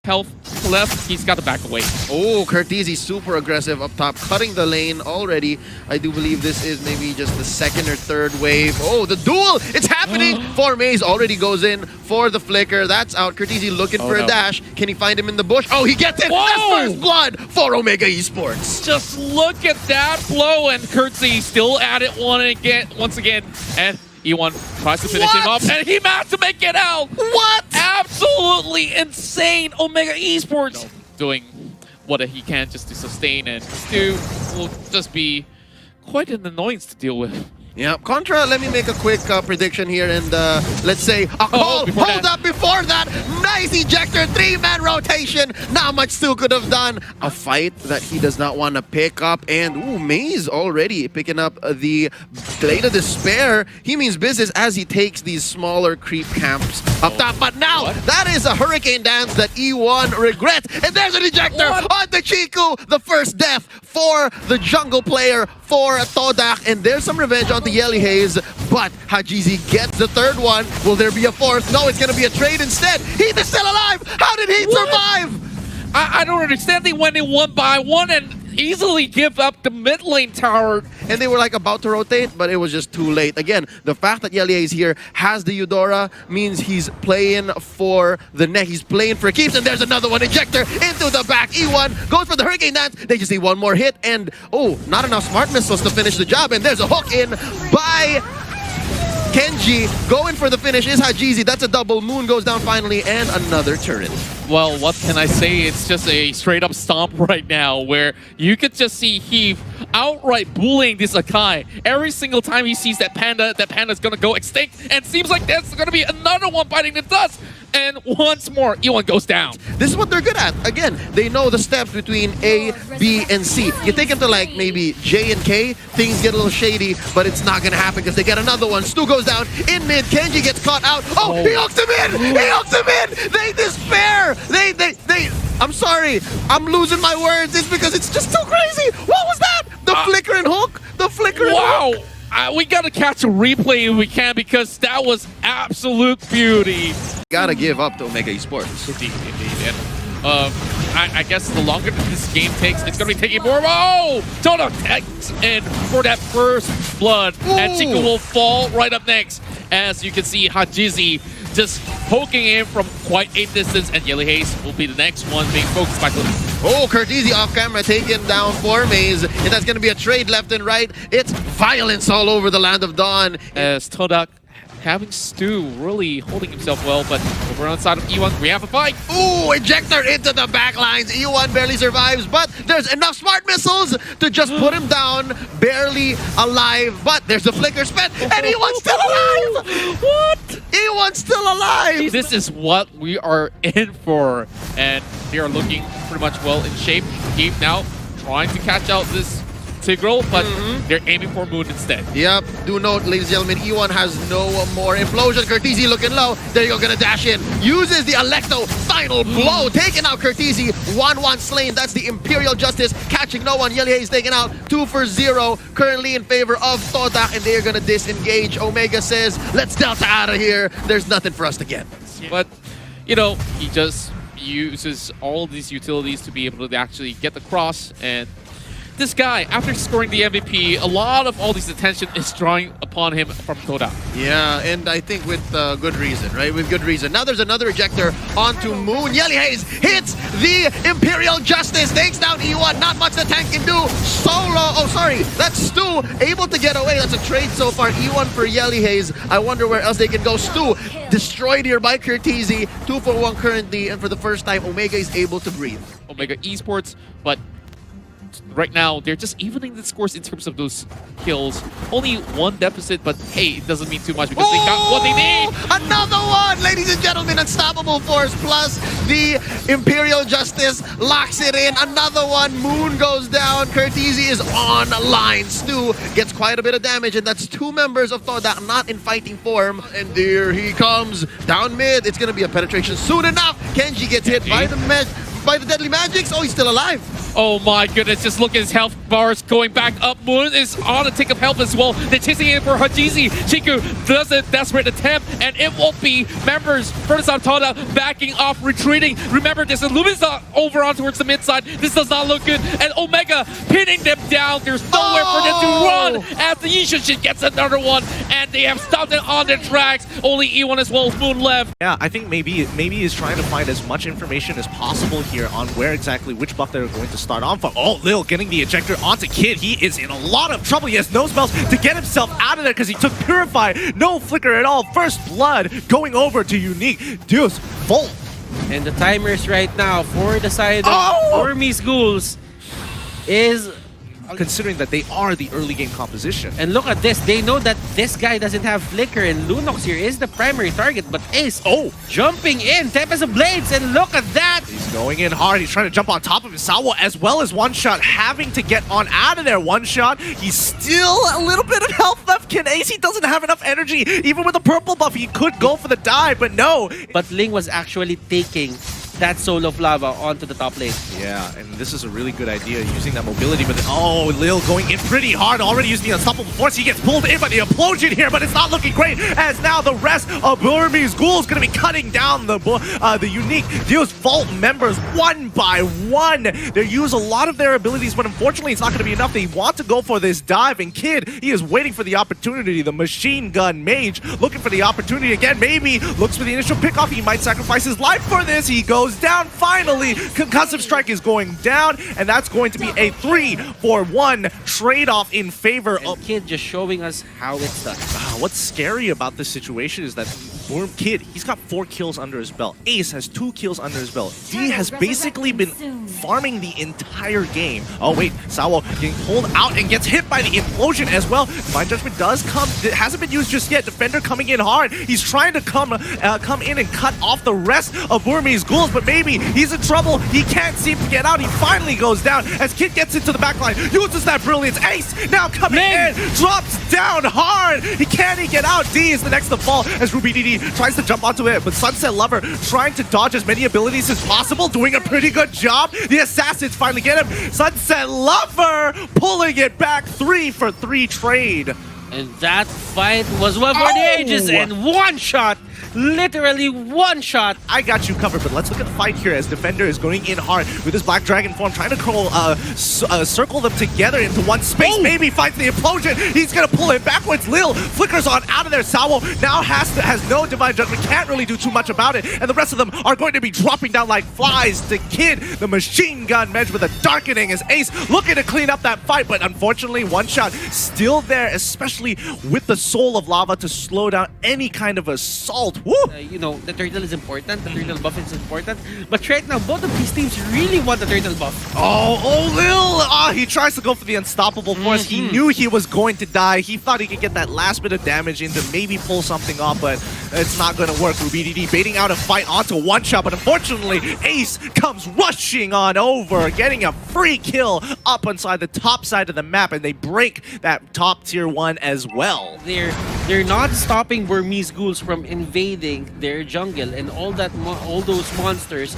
health left, he's got to back away. Oh, Curtisi super aggressive up top, cutting the lane already. I do believe this is maybe just the second or third wave. Oh, the duel! It's happening! Maze already goes in for the flicker. That's out. Curtisi looking for a dash. Can he find him in the bush? Oh, he gets it! Whoa! That's first blood for Omega Esports. Just look at that blow, and Curtsy still at it once again. And E1 tries to finish him off, and he managed to make it out! What? Absolutely insane! Omega Esports doing what he can just to sustain, and Stu will just be quite an annoyance to deal with. Yeah, Contra, let me make a quick prediction here and let's say a call. Hold up before that. Nice ejector, 3-man rotation. Not much Stu could have done. A fight that he does not want to pick up. And ooh, Maze already picking up the Blade of Despair. He means business as he takes these smaller creep camps up top. But now, that is a hurricane dance that E1 regrets. And there's an ejector on the Chiku. The first death for the jungle player for Todak. And there's some revenge on the Yelly Haze, but Hajizi gets the third one. Will there be a fourth? No, it's going to be a trade instead. Heath is still alive! How did Heath survive? I don't understand. They went in 1 by 1 and easily give up the mid lane tower. And they were like about to rotate, but it was just too late. Again, the fact that Yelly Haze here has the Eudora means he's playing for the neck. He's playing for keeps, and there's another one. Ejector into the back. E1 goes for the Hurricane Dance. They just need one more hit, and oh, not enough Smart Missiles to finish the job. And there's a hook in by Kenji. Going for the finish is Hajizi. That's a double. Moon goes down finally, and another turret. Well, what can I say? It's just a straight-up stomp right now where you could just see Heath outright bullying this Akai. Every single time he sees that panda's gonna go extinct, and seems like there's gonna be another one biting the dust. And once more, E1 goes down. This is what they're good at. Again, they know the steps between A, B, and C. You take them to like maybe J and K, things get a little shady, but it's not gonna happen because they get another one. Stu goes down in mid. Kenji gets caught out. Oh, he hooks him in! He hooks him in! They despair! I'm sorry, I'm losing my words. It's because it's just too crazy. What was that? The flicker and hook? The flicker and hook? We gotta catch a replay if we can because that was absolute beauty. Gotta give up to Omega Esports. Indeed. And, I guess the longer that this game takes, it's gonna be taking more. Oh! Todak takes in for that first blood. Ooh. And Chico will fall right up next. As you can see, Hajizi just poking in from quite a distance, and Yelly Haze will be the next one being focused by Todak. Oh, Curtisi off camera taken down for Maze, and that's going to be a trade left and right. It's violence all over the Land of Dawn. As Todak having Stu really holding himself well, but over on the side of E1, we have a fight. Ooh, ejector into the back lines. E1 barely survives, but there's enough Smart Missiles to just put him down. Barely alive, but there's a flicker spent, and E1's still alive! What? E1's still alive! This is what we are in for, and they are looking pretty much well in shape. Keep now trying to catch out this Tigreal, but they're aiming for Moon instead. Yep, do note, ladies and gentlemen, E1 has no more implosion. Curtisi looking low. There you go, gonna dash in. Uses the Electo final blow, taking out Curtisi. 1-1 slain. That's the Imperial Justice catching no one. Yelly Haze taken out 2 for 0. Currently in favor of Todak, and they are gonna disengage. Omega says, let's Delta out of here. There's nothing for us to get. But, you know, he just uses all these utilities to be able to actually get the cross, and this guy, after scoring the MVP, a lot of all this attention is drawing upon him from Todak. Yeah, and I think with good reason, right? With good reason. Now there's another ejector onto Moon. Yelly Haze hits the Imperial Justice. Takes down E1. Not much the tank can do. Solo. Oh, sorry. That's Stu able to get away. That's a trade so far. E1 for Yelly Haze. I wonder where else they can go. Stu destroyed here by Curtisi. 2 for 1 currently. And for the first time, Omega is able to breathe. Omega Esports, but right now, they're just evening the scores in terms of those kills. Only 1 deficit, but hey, it doesn't mean too much because they got what they need. Another one, ladies and gentlemen. Unstoppable Force plus the Imperial Justice locks it in. Another one. Moon goes down. Curtisi is online. Stu gets quite a bit of damage, and that's 2 members of Todak not in fighting form. And there he comes down mid. It's going to be a penetration soon enough. Kenji gets hit by the by the deadly magics. Oh, he's still alive. Oh my goodness, just look at his health bars going back up. Moon is on a tick of health as well. They're chasing in for Hajizi. Chiku does a desperate attempt, and it won't be. Members, Furnace on Todak backing off, retreating. Remember, there's a Lumisa over on towards the mid side. This does not look good. And Omega pinning them down. There's nowhere for them to run as the Yishushin gets another one, and they have stopped it on their tracks. Only E1 as well as Moon left. Yeah, I think maybe he's trying to find as much information as possible here on where exactly which buff they're going to start on from. Oh, Lil getting the ejector onto Kid. He is in a lot of trouble. He has no spells to get himself out of there because he took Purify. No flicker at all. First blood going over to Unique. Deuce, Volt. And the timers right now for the side of Burmese Ghouls is... Considering that they are the early game composition. And look at this. They know that this guy doesn't have flicker, and Lunox here is the primary target. But Ace, jumping in. Tempest of Blades, and look at that. He's going in hard. He's trying to jump on top of Sawa as well as One Shot, having to get on out of there. One Shot, he's still a little bit of health left. Can Ace, he doesn't have enough energy. Even with the purple buff, he could go for the dive, but no. But Ling was actually taking that Soul of Lava onto the top lane. Yeah, and this is a really good idea, using that mobility, but Lil going in pretty hard, already using the Unstoppable Force. He gets pulled in by the Implosion here, but it's not looking great, as now the rest of Burmese Ghouls going to be cutting down the Unique Deus Vault members one by one. They use a lot of their abilities, but unfortunately it's not going to be enough. They want to go for this dive, and Kid, he is waiting for the opportunity. The Machine Gun Mage looking for the opportunity again, maybe looks for the initial pickoff. He might sacrifice his life for this. He goes down finally. Concussive Strike is going down, and that's going to be a 3-for-1 trade-off in favor of Kid, just showing us how it's done. What's scary about this situation is that Kid, he's got 4 kills under his belt. Ace has 2 kills under his belt. D has basically been farming the entire game. Oh wait, Sawo getting pulled out and gets hit by the Implosion as well. Divine Judgment does come. It hasn't been used just yet. Defender coming in hard. He's trying to come in and cut off the rest of Burmese Ghouls, but maybe he's in trouble. He can't seem to get out. He finally goes down as Kid gets into the backline. Uses that brilliance. Ace now coming in. Drops down hard. He can't get out. D is the next to fall as Ruby DD tries to jump onto it, but Sunset Lover trying to dodge as many abilities as possible, doing a pretty good job. The Assassins finally get him. Sunset Lover pulling it back. 3-for-3 trade. And that fight was one for the ages, and One Shot, literally One Shot. I got you covered, but let's look at the fight here as Defender is going in hard with his Black Dragon form, trying to circle them together into one space. Maybe finds the Implosion. He's going to pull it backwards. Lil flickers on out of there. Sawo now has no Divine Judgment, can't really do too much about it, and the rest of them are going to be dropping down like flies. The Kid, the Machine Gun Medge with a Darkening as Ace looking to clean up that fight, but unfortunately One Shot still there, especially with the Soul of Lava to slow down any kind of assault. You know, the turtle is important, the turtle buff is important, but right now both of these teams really want the turtle buff. Lil! He tries to go for the Unstoppable Force. He knew he was going to die. He thought he could get that last bit of damage in to maybe pull something off, but it's not going to work. Ruby DD baiting out a fight onto One Shot, but unfortunately Ace comes rushing on over, getting a free kill up inside the top side of the map, and they break that top tier 1 as well. They're not stopping Burmese Ghouls from invading their jungle, and all those monsters,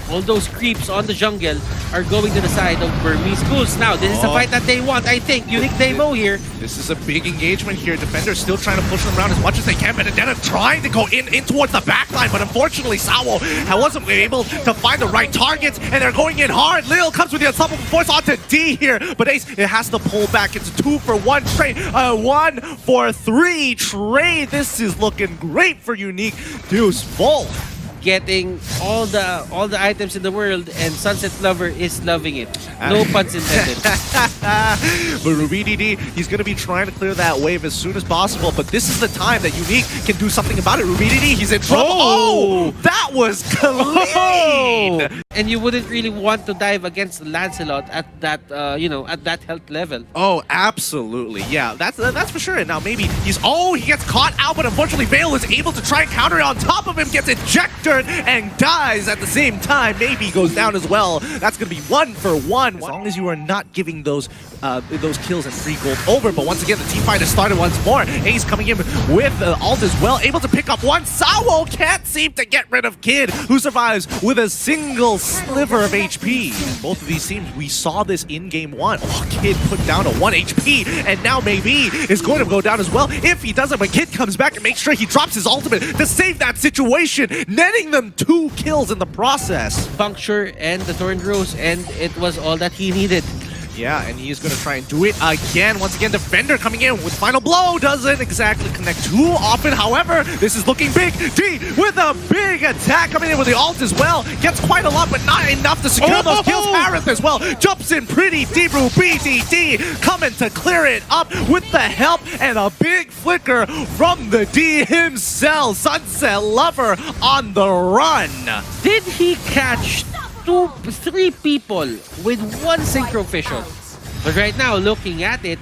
all those creeps on the jungle are going to the side of Burmese Ghouls. Now, this is a fight that they want, I think. Unique Devu here. This is a big engagement here. Defenders still trying to push them around as much as they can. Benedetta trying to go in towards the backline, but unfortunately Sawo wasn't able to find the right targets, and they're going in hard. Lil comes with the Unstoppable Force onto D here, but Ace, it has to pull back. It's a 2-for-1 trade, 1-for-3 trade. This is looking great for Unique Deuce Volt. Getting all the items in the world, and Sunset Lover is loving it. No puns intended. But Ruby DD, he's going to be trying to clear that wave as soon as possible, but this is the time that Unique can do something about it. Ruby DD, he's in trouble. That was clean! And you wouldn't really want to dive against Lancelot at that, at that health level. Oh, absolutely. Yeah, that's for sure. And now maybe he gets caught out, but unfortunately Vale is able to try and counter it on top of him, gets ejected and dies at the same time. Maybe goes down as well. That's going to be 1-for-1. As long as you are not giving those those kills and free gold over. But once again, the team fight has started once more. Ace coming in with ult as well, able to pick up one. Sawo can't seem to get rid of Kid, who survives with a single sliver of HP. Both of these teams, we saw this in game 1. Oh, Kid put down a 1 HP, and now maybe is going to go down as well. If he doesn't, but Kid comes back and makes sure he drops his ultimate to save that situation, netting them 2 kills in the process. Puncture and the Thorn Rose, and it was all that he needed. Yeah, and he's going to try and do it again. Once again, Defender coming in with Final Blow. Doesn't exactly connect too often. However, this is looking big. D with a big attack coming in with the ult as well. Gets quite a lot, but not enough to secure those kills. Harith as well jumps in pretty deep. BDD coming to clear it up with the help and a big flicker from the D himself. Sunset Lover on the run. Did he catch 3 people with 1 synchro vision? But right now, looking at it,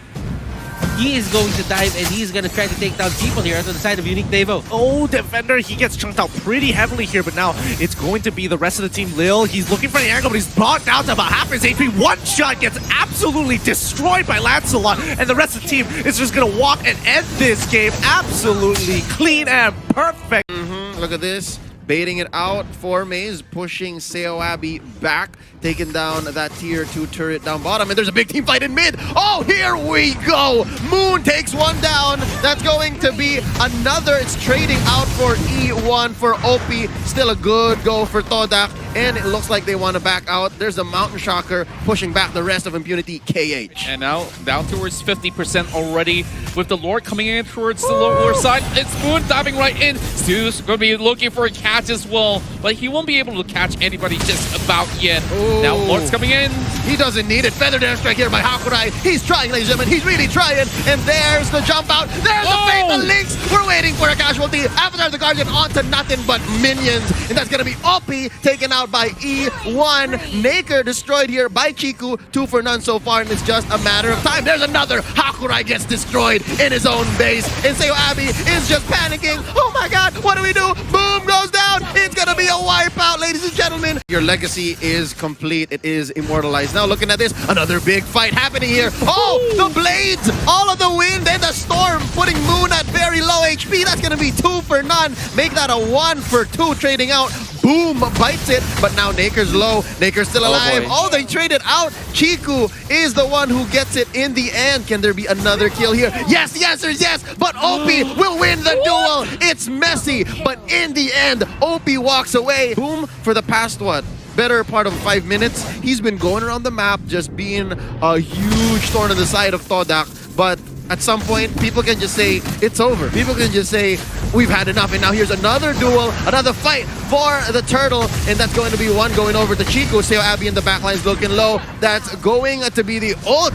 he is going to dive and he's going to try to take down people here on the side of Unique Devu. Oh, Defender, he gets chunked out pretty heavily here, but now it's going to be the rest of the team. Lil, he's looking for the angle, but he's brought down to about half his HP. One shot gets absolutely destroyed by Lancelot, and the rest of the team is just going to walk and end this game absolutely clean and perfect. Look at this. Baiting it out for Maze, pushing Seo Abbey back, taking down that tier 2 turret down bottom, and there's a big team fight in mid. Oh, here we go! Moon takes one down. That's going to be another. It's trading out for E1 for OP. Still a good go for Todak, and it looks like they want to back out. There's a Mountain Shocker pushing back the rest of Impunity KH. And now down towards 50% already with the Lord coming in towards the lower side. It's Moon diving right in. Stu's going to be looking for a catch as well, but he won't be able to catch anybody just about yet. Ooh. Now Lord's coming in. He doesn't need it. Feather Dance strike here by Hakurai. He's trying, ladies and gentlemen. He's really trying. And there's the jump out. There's the Fatal Links. We're waiting for a casualty. Avatar the Guardian onto nothing but minions. And that's going to be OP taken out by E1. Naker destroyed here by Chiku. 2 for none so far, and it's just a matter of time. There's another. Hakurai gets destroyed in his own base. And Seo Abbey is just panicking. Oh my god, what do we do? Boom goes down. It's going to be a wipeout, ladies and gentlemen. Your legacy is complete. It is immortalized. Now looking at this, another big fight happening here. Oh, the blades, all of the wind and the storm, putting Moon at very low HP. That's going to be 2 for none. Make that a 1 for 2, trading out. Boom, bites it, but now Naker's low. Naker's still alive. Oh, they traded out. Chiku is the one who gets it in the end. Can there be another kill here? Yes, yes, yes, but OP will win the duel. It's messy, but in the end, OP walks away. Boom, for the past, what? Better part of 5 minutes, he's been going around the map, just being a huge thorn on the side of Todak, but at some point, people can just say, it's over. People can just say, we've had enough. And now here's another duel, another fight for the turtle. And that's going to be one going over to Chico. Seo Abbey in the backline's looking low. That's going to be the ult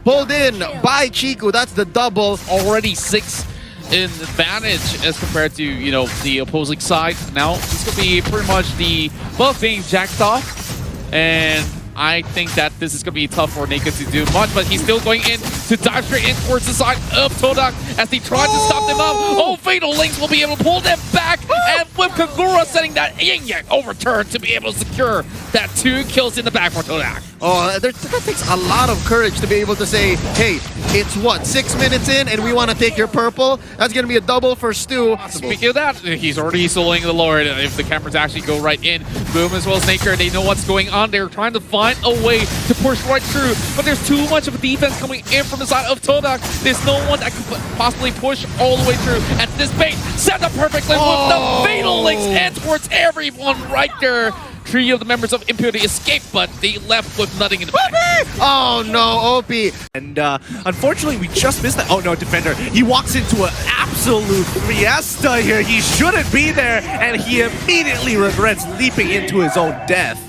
pulled in by Chico. That's the double. Already 6 in advantage as compared to, you know, the opposing side. Now, it's going to be pretty much the both being jacked off. And I think that this is going to be tough for Naked to do much, but he's still going in to dive straight in towards the side of Todak as he tries to stop them up. Oh, Fatal Links will be able to pull them back, and with Kagura setting that yin-yang overturn to be able to secure that 2 kills in the back for Todak. Oh, that takes a lot of courage to be able to say, hey, it's what, 6 minutes in and we want to take your purple? That's going to be a double for Stu. Speaking of that, he's already soloing the Lord. If the cameras actually go right in, Boom as well as Naker, they know what's going on. They're trying to find a way to push right through, but there's too much of a defense coming in from the side of Todak. There's no one that could possibly push all the way through. And this bait set up perfectly with the Fatal Links and towards everyone right there. 3 of the members of Impunity escaped, but they left with nothing in the back. Oh no, OP. And unfortunately, we just missed that. Oh no, Defender. He walks into an absolute fiesta here. He shouldn't be there, and he immediately regrets leaping into his own death.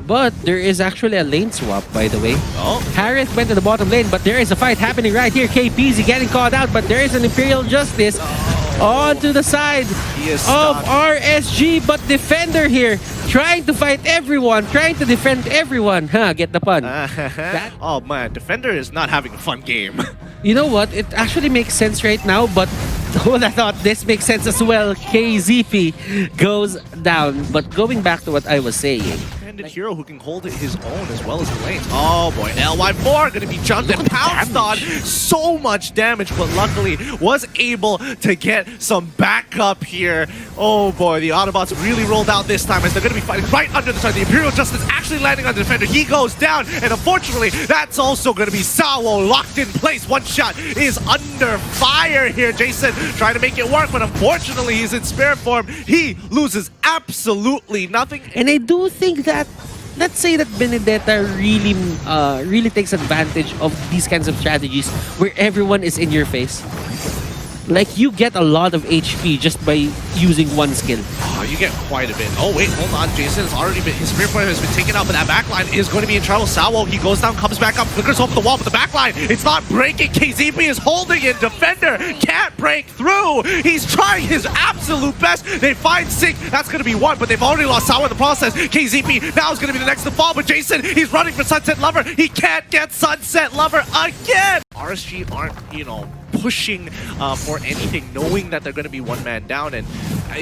But there is actually a lane swap, by the way. Oh. Harith went to the bottom lane, but there is a fight happening right here. KPZ getting caught out, but there is an Imperial Justice onto the side of RSG, but Defender here trying to fight everyone, trying to defend everyone. Get the pun. Oh man, Defender is not having a fun game. You know what? It actually makes sense right now, but I thought this makes sense as well. KZP goes down. But going back to what I was saying, independent hero who can hold his own as well as the lanes. Oh boy, LY4 gonna be jumped and pounced on. So much damage, but luckily was able to get some backup here. Oh boy, the Autobots really rolled out this time as they're gonna be fighting right under the sun. The Imperial Justice actually landing on the defender. He goes down, and unfortunately, that's also gonna be Sawo locked in place. One shot is under fire here. Jason trying to make it work, but unfortunately, he's in spirit form. He loses absolutely nothing. And I do think that, let's say that Benedetta really takes advantage of these kinds of strategies where everyone is in your face. Like, you get a lot of HP just by using one skill. Oh, you get quite a bit. Oh, wait, hold on. Jason has already been, his spirit point has been taken out, but that backline is going to be in trouble. Sawo, he goes down, comes back up, flickers over the wall, but the backline, it's not breaking. KZP is holding it. Defender can't break through. He's trying his absolute best. They find Sync. That's going to be one, but they've already lost Sawo in the process. KZP now is going to be the next to fall, but Jason, he's running for Sunset Lover. He can't get Sunset Lover again. RSG aren't, you know, pushing for anything, knowing that they're going to be one man down, and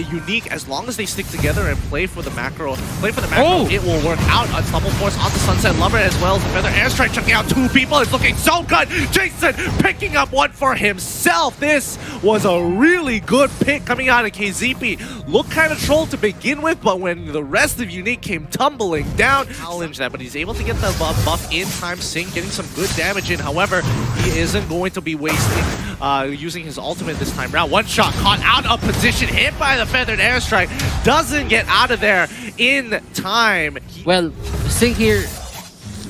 Unique, as long as they stick together and play for the macro, it will work out. Unstoppable Force onto Sunset Lover as well as the Feather Airstrike, chucking out two people. It's looking so good. Jason picking up one for himself. This was a really good pick coming out of KZP. Looked kind of trolled to begin with, but when the rest of Unique came tumbling down, challenge that, but he's able to get the buff in time. Sync getting some good damage in. However, he isn't going to be wasting using his ultimate this time round. One shot caught out of position, hit by the Feathered Airstrike, doesn't get out of there in time. Well, Sync here,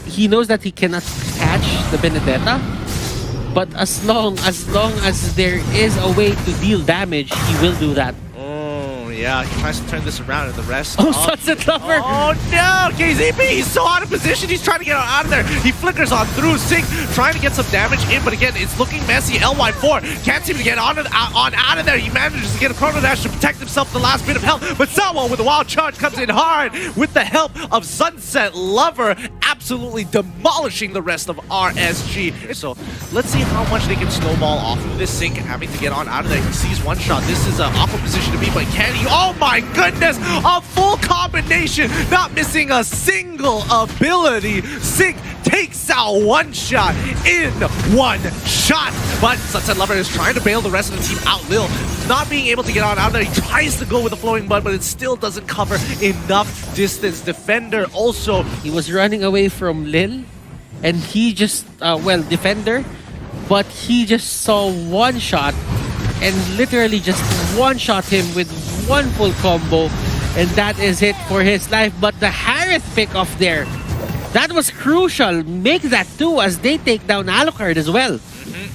he knows that he cannot catch the Benedetta, but as long as there is a way to deal damage, he will do that. Yeah, he tries to turn this around, and the rest... Oh, Sunset Lover! Oh no! KZP, he's so out of position, he's trying to get out of there. He flickers on through, Sync trying to get some damage in, but again, it's looking messy. LY4 can't seem to get on out of there. He manages to get a Chrono Dash to protect himself the last bit of health, but Sawo with a wild charge comes in hard with the help of Sunset Lover, absolutely demolishing the rest of RSG. So let's see how much they can snowball off of this. Sync having to get on out of there. He sees one shot. This is an awkward position to be, but can he? Oh my goodness! A full combination, not missing a single ability. Sync takes out one shot in one shot, but Sunset Lover is trying to bail the rest of the team out. Lil not being able to get on out of there. He tries to go with the flowing bud, but it still doesn't cover enough distance. Defender also, he was running away from Lil, and he just, Defender, but he just saw one shot and literally just one-shot him with one full combo, and that is it for his life. But the Harith pick off there, that was crucial. Make that too as they take down Alucard as well.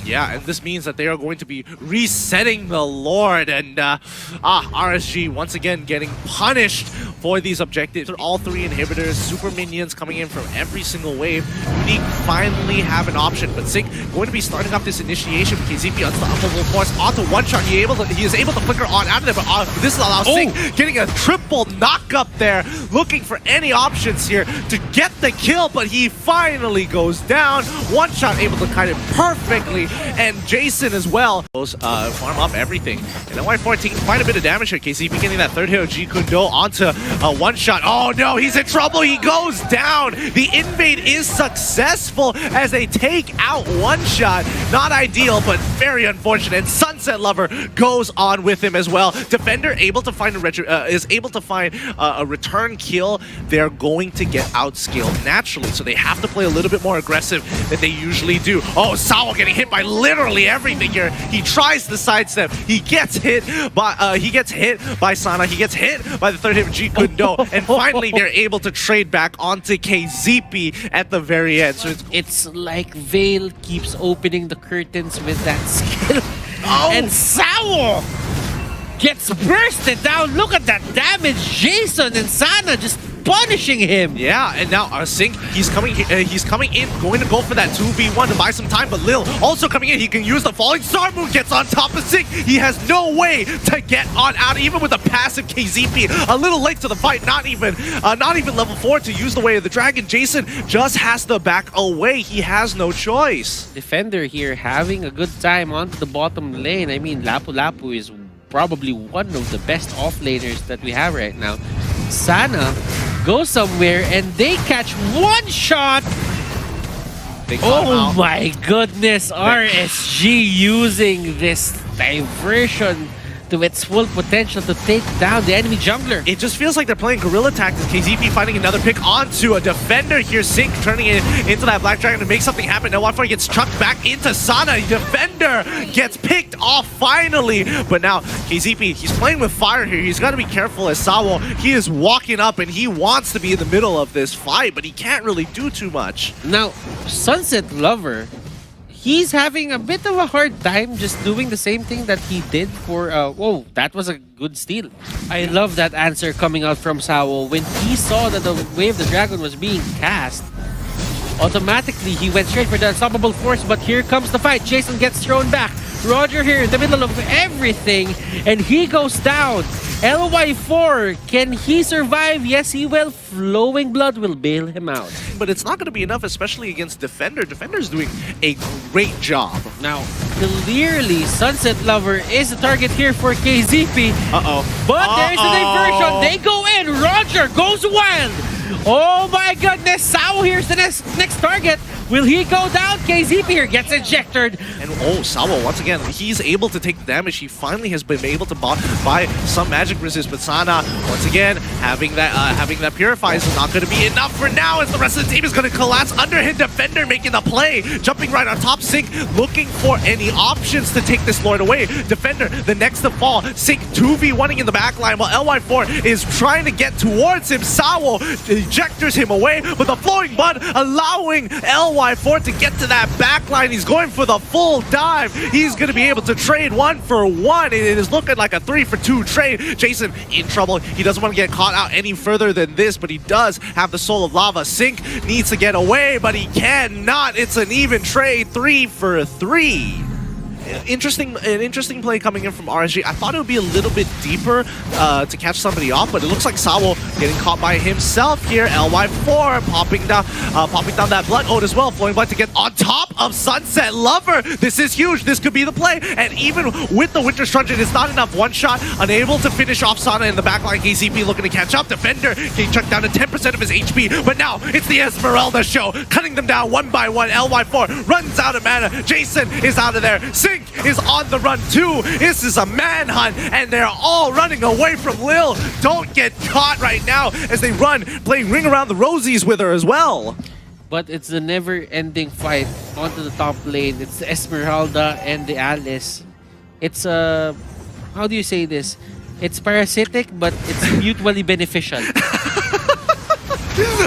Yeah, and this means that they are going to be resetting the Lord, and RSG once again getting punished for these objectives. All three inhibitors, super minions coming in from every single wave. Unique finally have an option, but Sync going to be starting up this initiation with KZP Unstoppable Force onto one shot. He is able to flicker on out of there, but this allows Sync getting a triple knock up there, looking for any options here to get the kill, but he finally goes down. One shot able to kind of perfectly, and Jason as well goes farm up everything. And LY4 taking quite a bit of damage here. KZP getting that third hit of G Kundo onto one shot. Oh no, he's in trouble. He goes down. The invade is successful as they take out one shot. Not ideal, but very unfortunate. And Sunset Lover goes on with him as well. Defender able to find a return kill. They're going to get outscaled naturally, so they have to play a little bit more aggressive than they usually do. Oh, Sawo getting hit by literally everything here. He tries to sidestep. He gets hit by Sana. He gets hit by the third hit of G Kundo, and finally they're able to trade back onto KZP at the very end. So it's like Vale keeps opening the curtains with that skill. And Sawo gets bursted down. Look at that damage. Jason and Sana just punishing him. Yeah, and now Sync, he's coming in, going to go for that 2v1 to buy some time, but Lil also coming in. He can use the Falling Star move, gets on top of Sync. He has no way to get on out, even with a passive KZP. A little late to the fight, not even level 4 to use the Way of the Dragon. Jason just has to back away. He has no choice. Defender here having a good time onto the bottom lane. I mean, Lapu Lapu is probably one of the best offlaners that we have right now. Sana go somewhere and they catch one shot. They caught him Oh out. my goodness, RSG using this diversion to its full potential to take down the enemy jungler. It just feels like they're playing guerrilla tactics. KZP finding another pick onto a defender here. Sync turning it into that Black Dragon to make something happen. Now L14 gets chucked back into Sana. Defender gets picked off finally. But now KZP, he's playing with fire here. He's got to be careful as Sawo. He is walking up and he wants to be in the middle of this fight, but he can't really do too much. Now, Sunset Lover, he's having a bit of a hard time just doing the same thing that he did for... whoa, that was a good steal. I love that answer coming out from Sawo. When he saw that the Wave the Dragon was being cast, automatically he went straight for the Unstoppable Force, but here comes the fight. Jason gets thrown back. Roger here in the middle of everything, and he goes down. LY4, can he survive? Yes, he will. Flowing Blood will bail him out. But it's not going to be enough, especially against Defender. Defender's doing a great job. Now, clearly, Sunset Lover is the target here for KZP. Uh-oh. But there is a diversion. They go in. Roger goes wild. Oh my goodness. Sao here's the next target. Will he go down? KZP here gets ejected. And oh, Sawo, once again, he's able to take the damage. He finally has been able to buy some magic resist. But Sana, once again, having that Purify is not going to be enough for now, as the rest of the team is going to collapse under him. Defender making the play, jumping right on top. Sync looking for any options to take this Lord away. Defender, the next to fall. Sync 2v1ing in the back line while LY4 is trying to get towards him. Sawo ejectors him away, but the Flowing Blood allowing LY4 to get to that back line. He's going for the full dive. He's going to be able to trade 1 for 1. It is looking like a 3 for 2 trade. Jason in trouble. He doesn't want to get caught out any further than this, but he does have the Soul of Lava. Sync needs to get away, but he cannot. It's an even trade, 3 for 3. An interesting play coming in from RSG. I thought it would be a little bit deeper to catch somebody off, but it looks like Sawo getting caught by himself here. LY4 popping down that Blood Ode as well. Flowing Blood to get on top of Sunset Lover. This is huge. This could be the play. And even with the Winter Truncheon, it's not enough. One shot, unable to finish off Sana in the backline. KCP looking to catch up. Defender getting chucked down to 10% of his HP. But now it's the Esmeralda show, cutting them down one by one. LY4 runs out of mana. Jason is out of there. Sync is on the run too. This is a manhunt, and they're all running away from Lil. Don't get caught right now as they run, playing Ring Around the Rosies with her as well. But it's a never-ending fight onto the top lane. It's the Esmeralda and the Alice. It's how do you say this? It's parasitic, but it's mutually beneficial.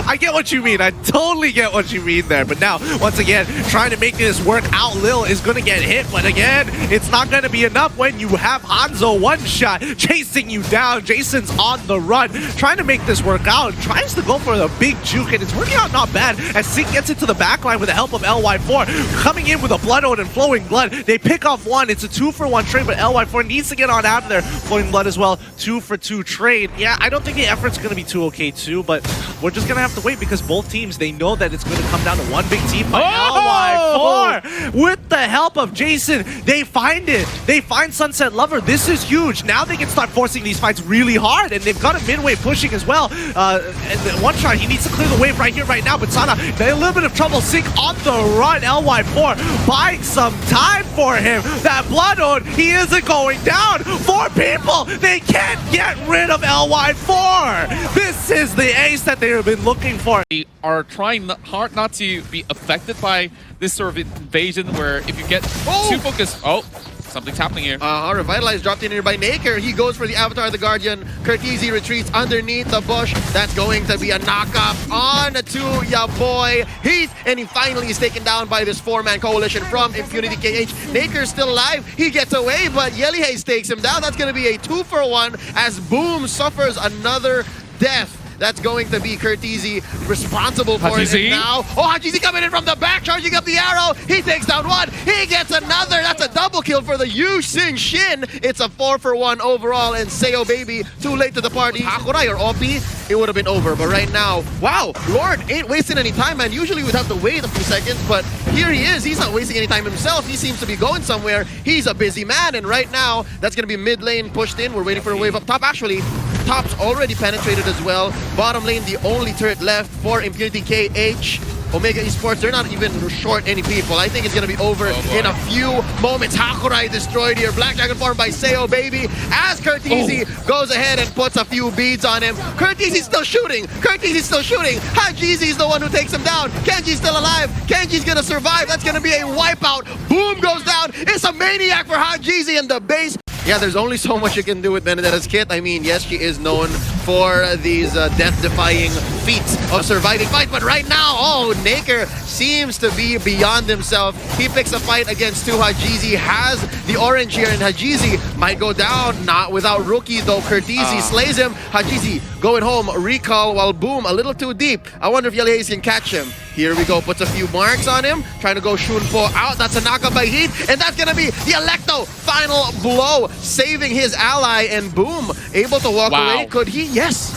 I get what you mean. I totally get what you mean there. But now, once again, trying to make this work out, Lil is going to get hit. But again, it's not going to be enough when you have Hanzo one-shot chasing you down. Jason's on the run, trying to make this work out. Tries to go for the big juke, and it's working out not bad as Sync gets into the backline with the help of LY4. Coming in with a Blood Ode and Flowing Blood. They pick off one. It's a 2 for 1 trade, but LY4 needs to get on out of there. Flowing Blood as well. 2 for 2 trade. Yeah, I don't think the effort's going to be too okay too, but we're just gonna have to wait because both teams, they know that it's gonna come down to one big team by LY4. With the help of Jason, they find it. They find Sunset Lover. This is huge. Now they can start forcing these fights really hard, and they've got a midway pushing as well. And the one shot, he needs to clear the wave right here, right now, but Sana, a little bit of trouble. Sync on the run. LY4 buying some time for him. That Blood Ode, he isn't going down. 4 people, they can't get rid of LY4. This is the ace that they have been looking for. They are trying hard not to be affected by this sort of invasion where if you get too focused... Oh, something's happening here. Revitalize dropped in here by Naker. He goes for the Avatar of the Guardian. Curtizi retreats underneath the bush. That's going to be a knockoff on to ya boy. He finally is taken down by this 4-man coalition from Impunity KH. Naker's still alive. He gets away, but Yelihaze takes him down. That's going to be a 2 for 1 as Boom suffers another death. That's going to be Curtizi responsible for it. And now, Hajizi coming in from the back, charging up the arrow. He takes down one. He gets another. That's a double kill for the Yu Xin Shin. It's a 4 for 1 overall. And Seo Baby, too late to the party. Hakurai or Oppi, it would have been over. But right now, wow, Lord ain't wasting any time, man. Usually we'd have to wait a few seconds, but here he is. He's not wasting any time himself. He seems to be going somewhere. He's a busy man. And right now, that's going to be mid lane pushed in. We're waiting for a wave up top. Actually, Top's already penetrated as well. Bottom lane, the only turret left for Impunity KH. Omega Esports, they're not even short any people. I think it's going to be over in a few moments. Hakurai destroyed here. Black Dragon formed by Seo, baby. As Curtizi goes ahead and puts a few beads on him. Curtizi's still shooting. Curtizi's still shooting. Hajizi's the one who takes him down. Kenji's still alive. Kenji's going to survive. That's going to be a wipeout. Boom goes down. It's a maniac for Hajizi in the base. Yeah, there's only so much you can do with Benedetta's kit. I mean, yes, she is known for these death-defying feats of surviving fights, but right now, Naker seems to be beyond himself. He picks a fight against two. Hajizi has the orange here, and Hajizi might go down. Not without Rookie, though. Curtizi slays him. Hajizi going home. Recall while Boom a little too deep. I wonder if Yelly Hayes can catch him. Here we go, puts a few marks on him, trying to go Shunpo out. That's a knockup by Heat, and that's gonna be the Electo final blow, saving his ally, and Boom able to walk away. Could he? Yes.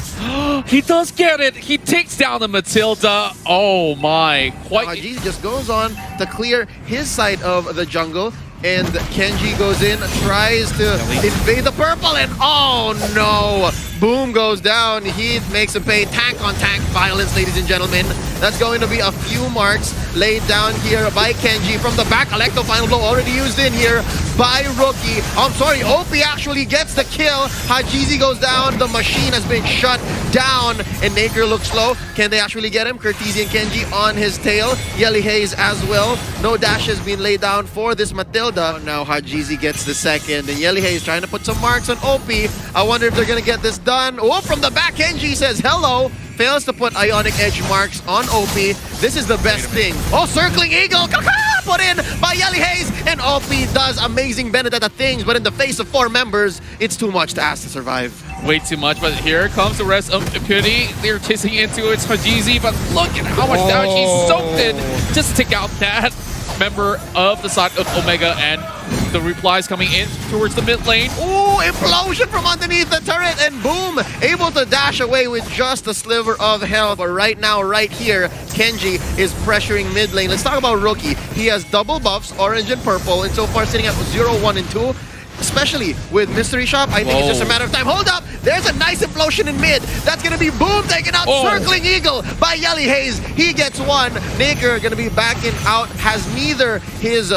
He does get it. He takes down the Matilda. Oh my. Hajizi just goes on to clear his side of the jungle. And Kenji goes in, tries to invade the purple, and oh no! Boom goes down. He makes him pay tank on tank violence, ladies and gentlemen. That's going to be a few marks laid down here by Kenji from the back. Electo final blow already used in here by Rookie. I'm sorry, OP actually gets the kill. Hajizi goes down. The machine has been shut down, and Naker looks low. Can they actually get him? Curtizi and Kenji on his tail. Yelly Hayes as well. No dash has been laid down for this Matilda. Now Hajizi gets the second, and Yelly Hayes trying to put some marks on OP. I wonder if they're gonna get this done. Oh, from the back, Kenji says hello. Fails to put Ionic Edge marks on OP. This is the best thing. Oh, Circling Eagle. Put in by Yelly Hayes, and OP does amazing Benedetta things, but in the face of 4 members, it's too much to ask to survive. Way too much, but here comes the rest of Impunity. They're chasing into its Hajizi, but look at how much damage he soaked in just to take out that member of the side of Omega, and the replies coming in towards the mid lane. Ooh, implosion from underneath the turret, and Boom able to dash away with just a sliver of health. But right now, right here, Kenji is pressuring mid lane. Let's talk about Rookie. He has double buffs, orange and purple, and so far sitting at 0, 1, and 2. Especially with Mystery Shop, I think it's just a matter of time. Hold up! There's a nice implosion in mid. That's gonna be Boom taken out. Circling Eagle by Yelly Hayes. He gets one. Naker gonna be backing out. Has neither his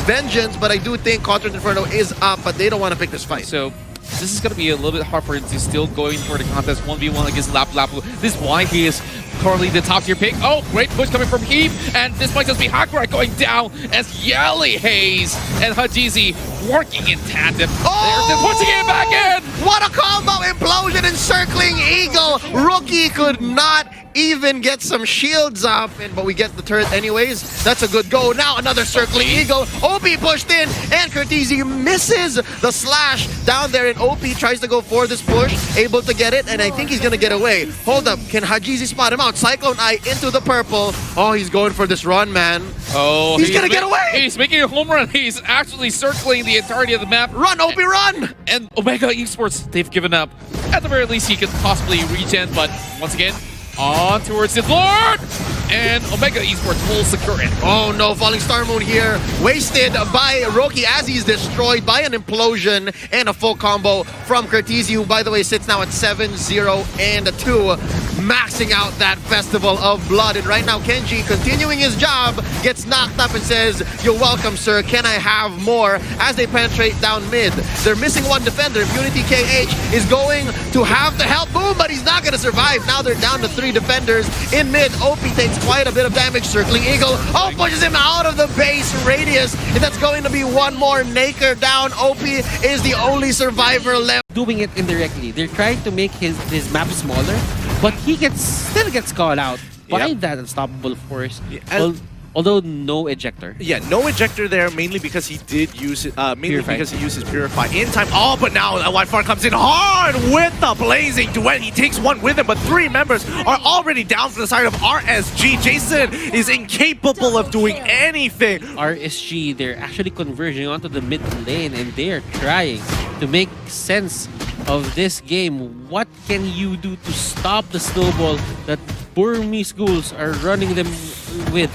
Vengeance, but I do think Contra Inferno is up, but they don't want to pick this fight. So this is going to be a little bit hard for him to still going for the contest 1v1 against Lapu Lapu. This is why he is currently the top tier pick. Oh, great push coming from Heath, and this might just be Hakurai going down as Yelly Hayes and Hajizi working in tandem. They're pushing it back in! What a combo! Implosion and Circling Eagle! Rookie could not even get some shields up, but we get the turret anyways. That's a good go. Now another Circling Eagle. OP pushed in, and Curtizi misses the slash down there, and OP tries to go for this push, able to get it, and I think he's gonna get away. Hold up, can Hajizi spot him out? Cyclone Eye into the purple. Oh, he's going for this run, man. Oh, he's gonna get away! He's making a home run. He's actually circling the entirety of the map. Run, OP, run! And Omega Esports, they've given up. At the very least, he could possibly regen, but once again, on towards the Lord! And Omega Esports will secure it. Oh no, Falling Star Moon here. Wasted by Roki as he's destroyed by an implosion and a full combo from Curtizi, who by the way sits now at 7-0 and 2. Maxing out that Festival of Blood. And right now Kenji, continuing his job, gets knocked up and says, "You're welcome, sir. Can I have more?" As they penetrate down mid. They're missing one defender. Impunity KH is going to have to help Boom, but he's not going to survive. Now they're down to 3 defenders in mid. OP takes quite a bit of damage. Circling Eagle. Oh, pushes him out of the base radius. And that's going to be one more Naker down. OP is the only survivor left. Doing it indirectly. They're trying to make his map smaller, but he still gets called out by that unstoppable force. Although no ejector. Yeah, no ejector there, mainly because he did use it, because he uses Purify in time. Oh, but now Wi-Fi comes in hard with the Blazing Duet. He takes one with him, but 3 members are already down from the side of RSG. Jason is incapable of doing anything. RSG, they're actually converging onto the mid lane, and they're trying to make sense of this game. What can you do to stop the snowball that Burmese Ghouls are running them with?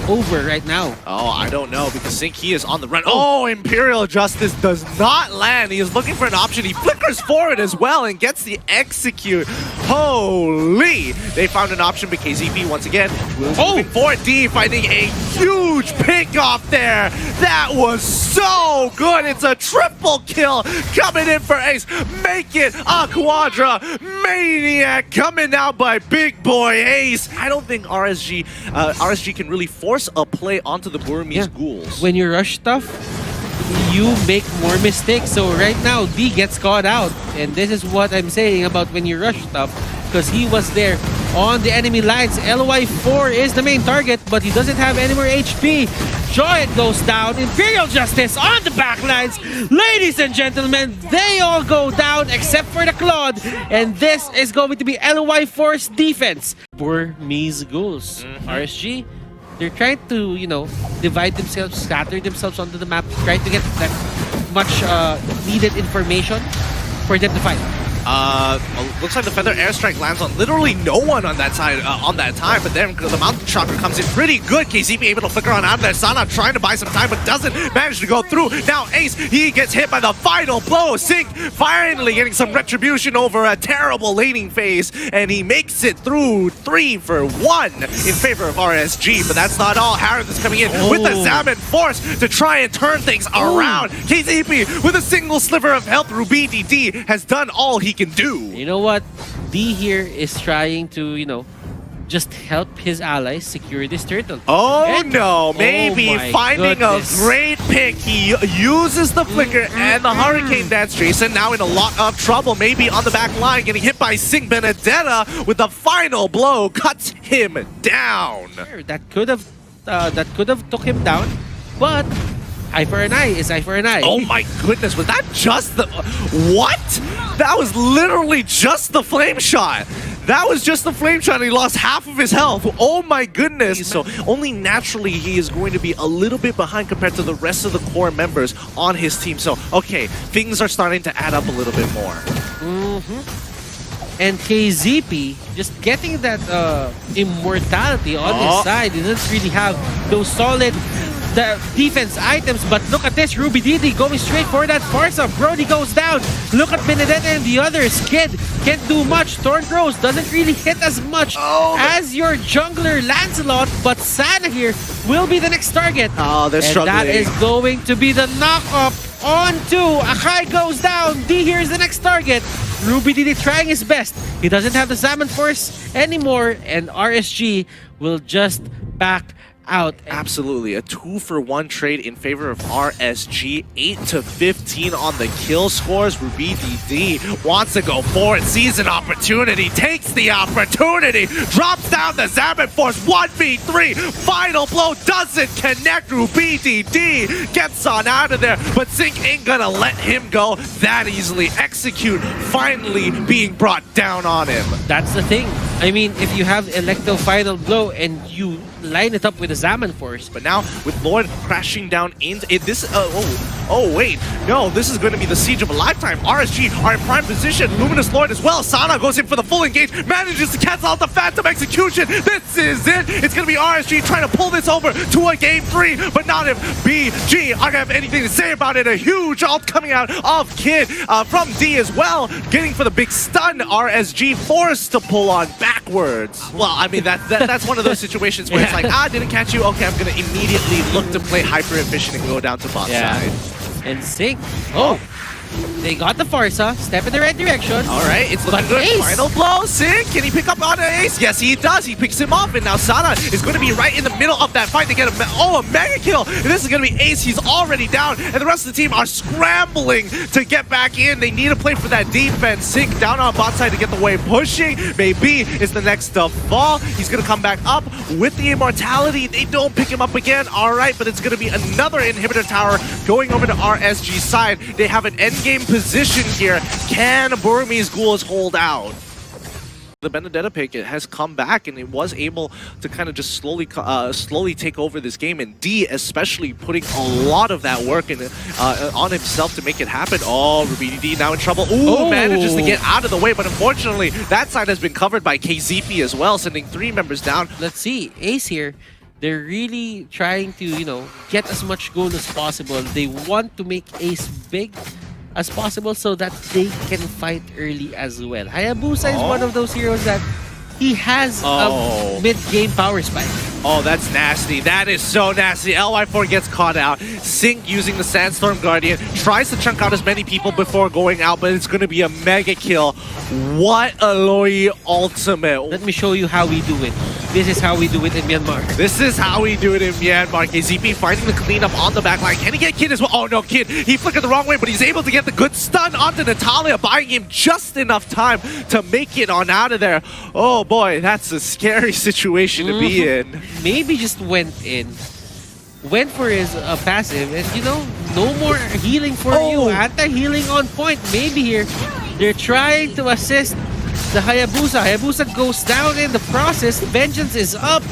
over right now. Oh, I don't know, because Sync, he is on the run. Oh, Imperial Justice does not land. He is looking for an option. He flickers forward as well and gets the execute. Holy! They found an option, but KZP once again moving forward. D finding a huge pick off there. That was so good. It's a triple kill coming in for Ace. Make it a quadra. Maniac coming out by big boy Ace. I don't think RSG can really force a play onto the Burmese Ghouls. When you rush stuff, you make more mistakes. So right now, D gets caught out. And this is what I'm saying about when you rush stuff. Because he was there on the enemy lines. LY4 is the main target, but he doesn't have any more HP. Joy goes down. Imperial Justice on the back lines. Ladies and gentlemen, they all go down except for the Claude. And this is going to be LY4's defense. Burmese Ghouls. RSG, they're trying to, you know, divide themselves, scatter themselves onto the map, trying to get that much needed information for them to fight. Looks like the Feather Airstrike lands on literally no one on that side on that time, but then the Mountain Chakra comes in pretty good. KZP able to flicker on out of there. Sana trying to buy some time, but doesn't manage to go through. Now Ace, he gets hit by the final blow. Sync finally getting some retribution over a terrible laning phase, and he makes it through 3 for 1 in favor of RSG, but that's not all. Harith is coming in with the Salmon Force to try and turn things around. KZP with a single sliver of health. RubyDD has done all he can do. You know what? D here is trying to, you know, just help his allies secure this turtle. Oh And- no, maybe Oh my finding goodness. a great pick. He uses the flicker and the Hurricane Dance. Jason now in a lot of trouble, maybe on the back line, getting hit by Sing Benedetta with the final blow, cuts him down. That could have took him down, but eye for an eye is eye for an eye. Oh my goodness, was that just the... What? That was literally just the flame shot. That was just the flame shot and he lost half of his health. Oh my goodness. So only naturally he is going to be a little bit behind compared to the rest of the core members on his team. So, okay, things are starting to add up a little bit more. And KZP just getting that immortality on his side. He doesn't really have those solid defense items, but look at this. RubyDD going straight for that Farsa. Brody goes down. Look at Benedetta and the others. Kid can't do much. Thorncrows doesn't really hit as much as your jungler Lancelot, but Sana here will be the next target. Oh, they're struggling. That is going to be the knock-up onto Akai goes down. D here is the next target. RubyDD trying his best. He doesn't have the Salmon Force anymore, and RSG will just back out. Absolutely, a 2-for-1 trade in favor of RSG. 8-15 on the kill scores. RubyDD wants to go forward, sees an opportunity, takes the opportunity, drops down the Salmon Force. 1v3, final blow doesn't connect. RubyDD gets on out of there, but Sync ain't gonna let him go that easily. Execute finally being brought down on him. That's the thing. I mean, if you have Electo final blow and you line it up with a Salmon Force. But now with Lord crashing down into it, this wait, no, this is going to be the siege of a lifetime. RSG are in prime position. Luminous Lord as well. Sana goes in for the full engage, manages to cancel out the Phantom Execution. This is it. It's going to be RSG trying to pull this over to a game 3, but not if BG are going to have anything to say about it. A huge ult coming out of Kid from D as well, getting for the big stun. RSG forced to pull on backwards. Well, I mean, that's one of those situations where it's like, didn't catch you. Okay, I'm gonna immediately look to play hyper efficient and go down to bot side. And Sync. They got the Farsa. Step in the right direction. All right, it's looking good. Ace. Final blow. Sync. Can he pick up on Ace? Yes, he does. He picks him off, and now Sana is going to be right in the middle of that fight to get a mega kill. And this is going to be Ace. He's already down, and the rest of the team are scrambling to get back in. They need to play for that defense. Sync down on bot side to get the wave pushing. Maybe is the next to fall. He's going to come back up with the immortality. They don't pick him up again. All right, but it's going to be another inhibitor tower going over to RSG side. They have an endgame position here. Can Burmese Ghouls hold out? The Benedetta pick has come back and it was able to kind of just slowly take over this game, and D especially putting a lot of that work in, on himself to make it happen. Oh, RubyDD now in trouble. Ooh, manages to get out of the way, but unfortunately that side has been covered by KZP as well, sending 3 members down. Let's see. Ace here. They're really trying to, you know, get as much gold as possible. They want to make Ace big as possible so that they can fight early as well. Hayabusa is one of those heroes that he has a mid-game power spike. Oh, that's nasty. That is so nasty. LY4 gets caught out. Sync using the Sandstorm Guardian tries to chunk out as many people before going out, but it's going to be a mega kill. What a Loi ultimate. Let me show you how we do it. This is how we do it in Myanmar. This is how we do it in Myanmar. KZP finding the cleanup on the back line. Can he get Kid as well? Oh no, Kid. He flickered the wrong way, but he's able to get the good stun onto Natalia, buying him just enough time to make it on out of there. Oh boy, that's a scary situation to be in. Maybe just went for his passive, and you know, no more healing for you. Anti-healing on point. Maybe here they're trying to assist the Hayabusa. Hayabusa goes down in the process. Vengeance is up.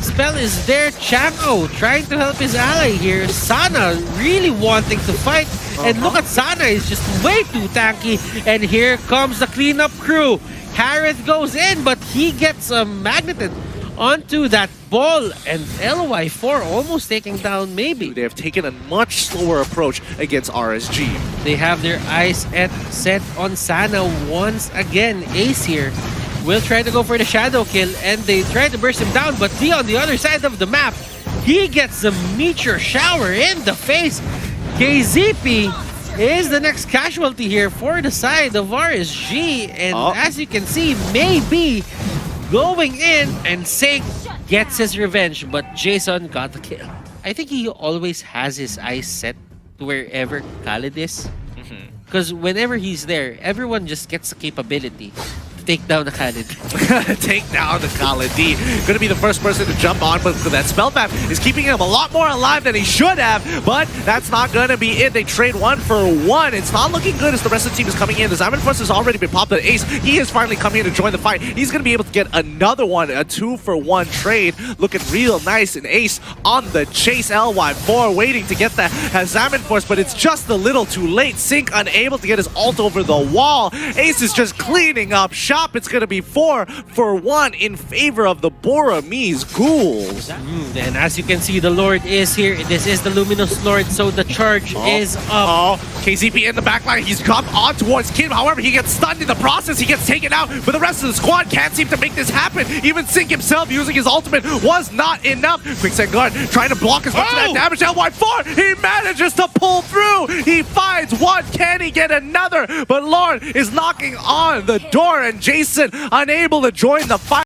Spell is there. Chango trying to help his ally here. Sana really wanting to fight. And look at Sana, is just way too tanky. And here comes the cleanup crew. Harith goes in, but he gets magneted onto that ball, and LY4 almost taking down maybe. They have taken a much slower approach against RSG. They have their eyes set on Sana once again. Ace here will try to go for the shadow kill, and they try to burst him down, but D on the other side of the map, he gets a meteor shower in the face. KZP is the next casualty here for the side of RSG, and as you can see, maybe going in, and Sync gets his revenge, but Jason got the kill. I think he always has his eyes set to wherever Khalid is. Because whenever he's there, everyone just gets the capability to take down the Khalid. Take down the Khalid D. Gonna be the first person to jump on, but that spell map is keeping him a lot more alive than he should have, but that's not gonna be it. They trade 1 for 1. It's not looking good as the rest of the team is coming in. The Diamond Force has already been popped at Ace. He is finally coming in to join the fight. He's gonna be able to get another one, a 2 for 1 trade. Looking real nice, and Ace on the chase. LY4 waiting to get the Diamond Force, but it's just a little too late. Sync unable to get his ult over the wall. Ace is just cleaning up shop. It's going to be 4 for 1 in favor of the Burmese Ghouls. And as you can see, the Lord is here. This is the Luminous Lord, so the charge is up. KZP in the backline. He's come on towards Kim. However, he gets stunned in the process. He gets taken out, but the rest of the squad can't seem to make this happen. Even Sync himself using his ultimate was not enough. Quicksand Guard trying to block as much of that damage. LY4, he manages to pull through. He finds one. Can he get another? But Lord is knocking on the door, and Jason unable to join the fight.